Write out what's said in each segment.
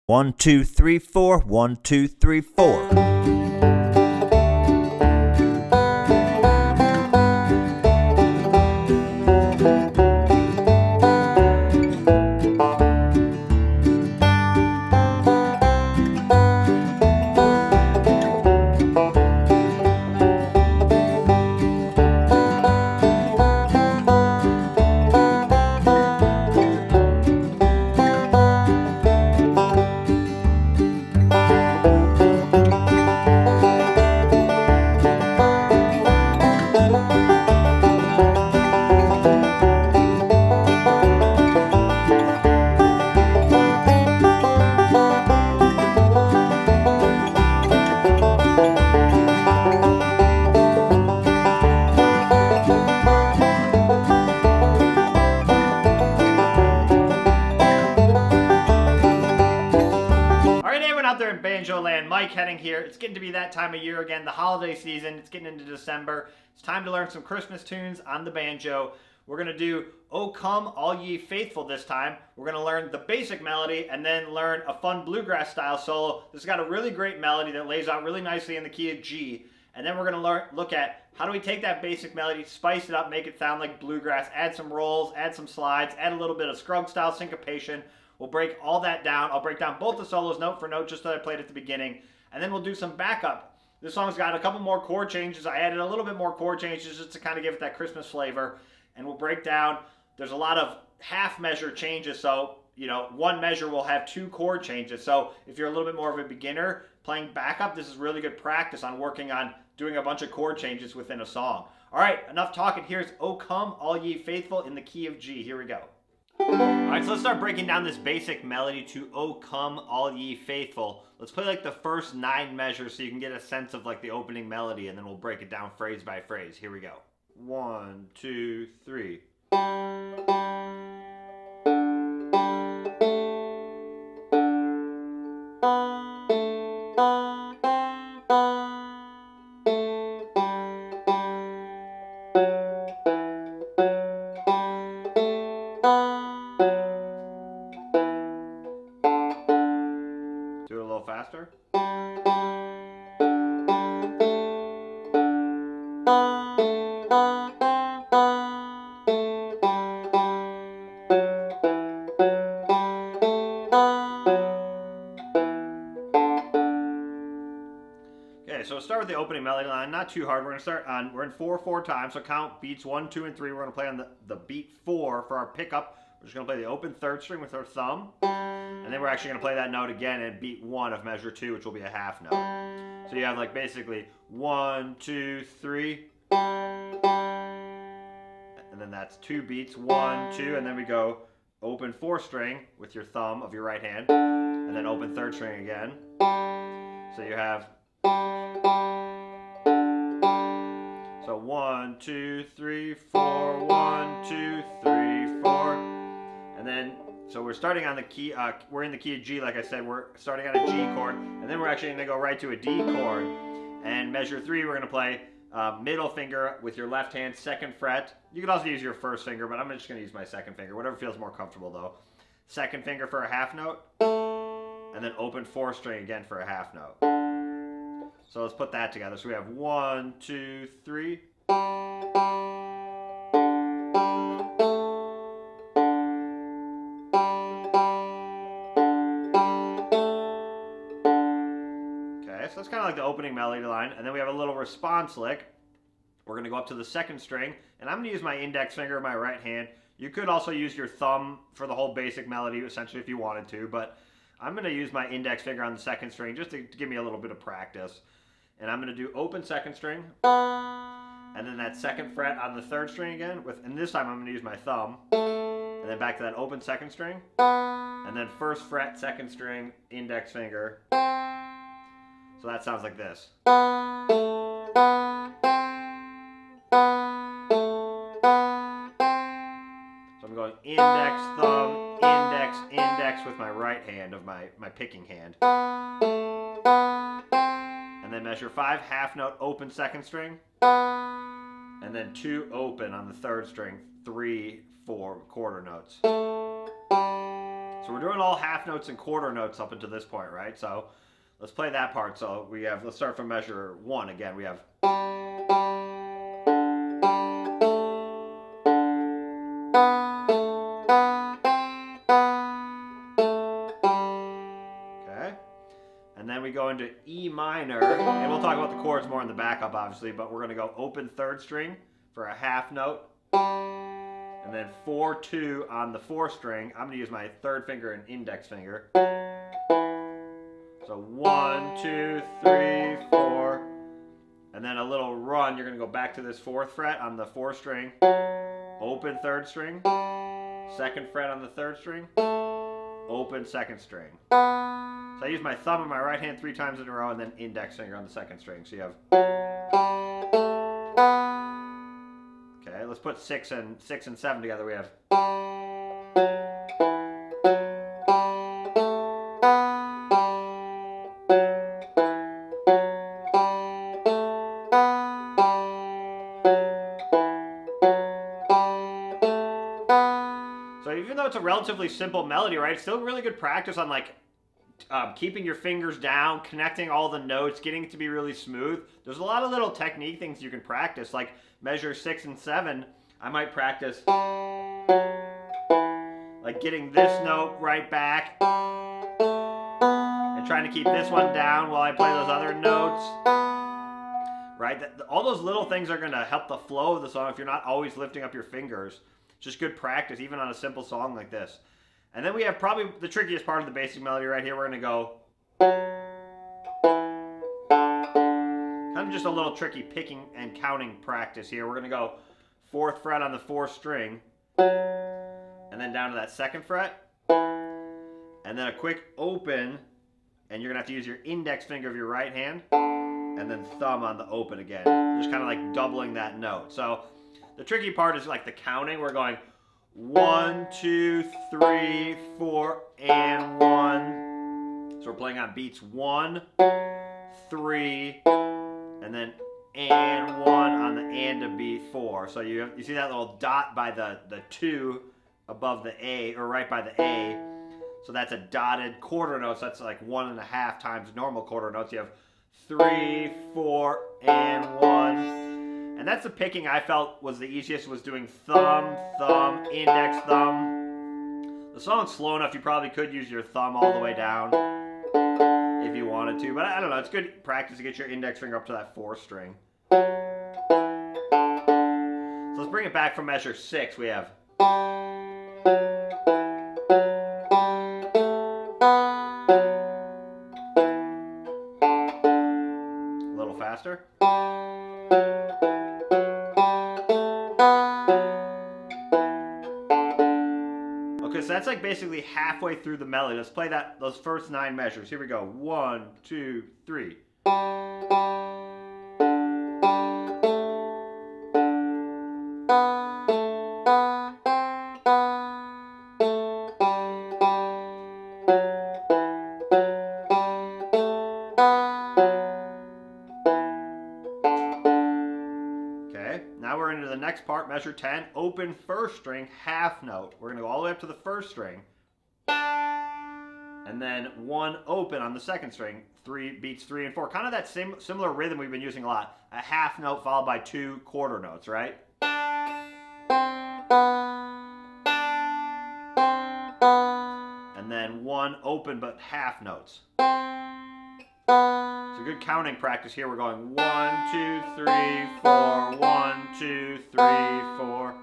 1, 2, 3, 4. 1, 2, 3, 4. Out there in Banjo land, Mike Henning here. It's getting to be that time of year again, the holiday season. It's getting into December. It's time to learn some Christmas tunes on the banjo. We're going to do "O Come All Ye Faithful" this time. We're going to learn the basic melody and then learn a fun bluegrass style solo. This has got a really great melody that lays out really nicely in the key of G. And then we're going to look at how do we take that basic melody, spice it up, make it sound like bluegrass, add some rolls, add some slides, add a little bit of Scruggs style syncopation. We'll break all that down. I'll break down both the solos note for note just that I played at the beginning. And then we'll do some backup. This song's got a couple more chord changes. I added a little bit more chord changes just to kind of give it that Christmas flavor. And we'll break down. There's a lot of half measure changes. So, one measure will have 2 chord changes. So if you're a little bit more of a beginner playing backup, this is really good practice on working on doing a bunch of chord changes within a song. All right, enough talking. Here's "O Come All Ye Faithful" in the key of G. Here we go. Alright, so let's start breaking down this basic melody to "O Come All Ye Faithful." Let's play like the first 9 measures so you can get a sense of like the opening melody, and then we'll break it down phrase by phrase. Here we go. 1, 2, 3. Do it a little faster. Okay, so we'll start with the opening melody line. Not too hard. We're in 4/4 time, so count beats 1, 2, and 3. We're going to play on the beat 4 for our pickup. We're just going to play the open 3rd string with our thumb. And then we're actually going to play that note again at beat 1 of measure 2, which will be a half note. So you have like basically 1, 2, 3. And then that's 2 beats, 1, 2, and then we go open 4 string with your thumb of your right hand, and then open 3rd string again. So you have, so 1, 2, 3, 4, 1, 2, 3, 4, and then so we're starting on the key, we're in the key of G, like I said, we're starting on a G chord, and then we're actually going to go right to a D chord, and measure 3 we're going to play middle finger with your left hand, 2nd fret. You could also use your 1st finger, but I'm just going to use my 2nd finger, whatever feels more comfortable though. 2nd finger for a half note, and then open 4 string again for a half note. So let's put that together. So we have 1, 2, 3. So that's kind of like the opening melody line, and then we have a little response lick. We're going to go up to the 2nd string, and I'm going to use my index finger of my right hand. You could also use your thumb for the whole basic melody, essentially, if you wanted to, but I'm going to use my index finger on the 2nd string just to give me a little bit of practice. And I'm going to do open 2nd string, and then that 2nd fret on the 3rd string again, and this time I'm going to use my thumb, and then back to that open 2nd string, and then 1st fret, 2nd string, index finger. So that sounds like this. So I'm going index, thumb, index, index with my right hand of my picking hand. And then measure 5, half note, open 2nd string. And then 2 open on the 3rd string, 3, 4 quarter notes. So we're doing all half notes and quarter notes up until this point, right? So let's play that part. So let's start from measure 1 again. We have. Okay. And then we go into E minor, and we'll talk about the chords more in the backup, obviously, but we're going to go open third string for a half note. And then 4-2 on the 4th string. I'm going to use my third finger and index finger. So 1, 2, 3, 4. And then a little run. You're going to go back to this 4th fret on the 4th string. Open 3rd string. 2nd fret on the 3rd string. Open 2nd string. So I use my thumb and my right hand 3 times in a row, and then index finger on the 2nd string. So you have. Okay, let's put 6 and 7 together. We have. So even though it's a relatively simple melody, right, it's still really good practice on like keeping your fingers down, connecting all the notes, getting it to be really smooth. There's a lot of little technique things you can practice, like measure 6 and 7. I might practice like getting this note right back and trying to keep this one down while I play those other notes. Right? All those little things are going to help the flow of the song if you're not always lifting up your fingers. It's just good practice, even on a simple song like this. And then we have probably the trickiest part of the basic melody right here. We're going to go kind of just a little tricky picking and counting practice here. We're going to go 4th fret on the 4th string, and then down to that 2nd fret, and then a quick open, and you're going to have to use your index finger of your right hand, and then thumb on the open again. Just kind of like doubling that note. So the tricky part is like the counting. We're going 1, 2, 3, 4, and 1. So we're playing on beats 1, 3, and then and 1 on the and to beat 4. So you see that little dot by the 2 above the A, or right by the A. So that's a dotted quarter note. So that's like 1.5 times normal quarter notes. You have 3, 4, and 1. And that's the picking I felt was the easiest, was doing thumb, thumb, index, thumb. The song's slow enough, you probably could use your thumb all the way down if you wanted to. But I don't know, it's good practice to get your index finger up to that 4th string. So let's bring it back from measure 6. We have. A little faster. Okay, so that's like basically halfway through the melody. Let's play those first 9 measures. Here we go. 1, 2, 3. Now we're into the next part, measure 10, open 1st string, half note. We're going to go all the way up to the 1st string, and then 1 open on the 2nd string, 3 beats 3 and 4. Kind of that similar rhythm we've been using a lot. A half note followed by 2 quarter notes, right? And then 1 open but half notes. It's a good counting practice here. We're going 1, 2, 3, 4, 1, 2, 3, 4.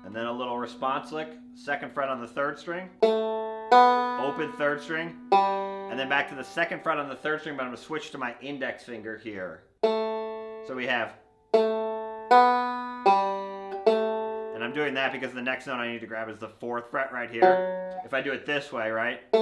And then a little response lick, 2nd fret on the 3rd string, open 3rd string, and then back to the 2nd fret on the 3rd string, but I'm going to switch to my index finger here. So we have. And I'm doing that because the next note I need to grab is the 4th fret right here. If I do it this way, right? Then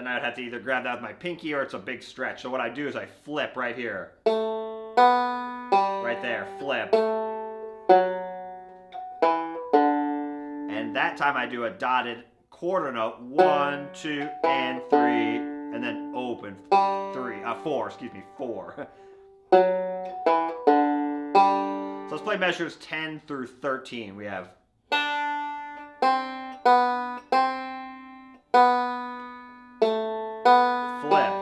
I would have to either grab that with my pinky or it's a big stretch. So what I do is I flip right here. Right there, flip. And that time I do a dotted quarter note. 1, 2, and 3. And then open. open. 4, excuse me, 4. So let's play measures 10 through 13. We have flip.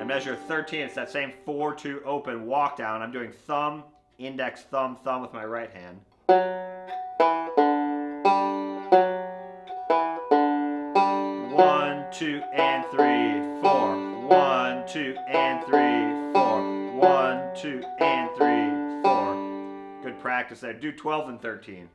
And measure 13, it's that same 4-2 open walk down. I'm doing thumb, index, thumb, thumb with my right hand. 1, 2, and 3, 4. 1, 2, and 3, 4. 1, 2, and 3, 4. Good practice there. Do 12 and 13.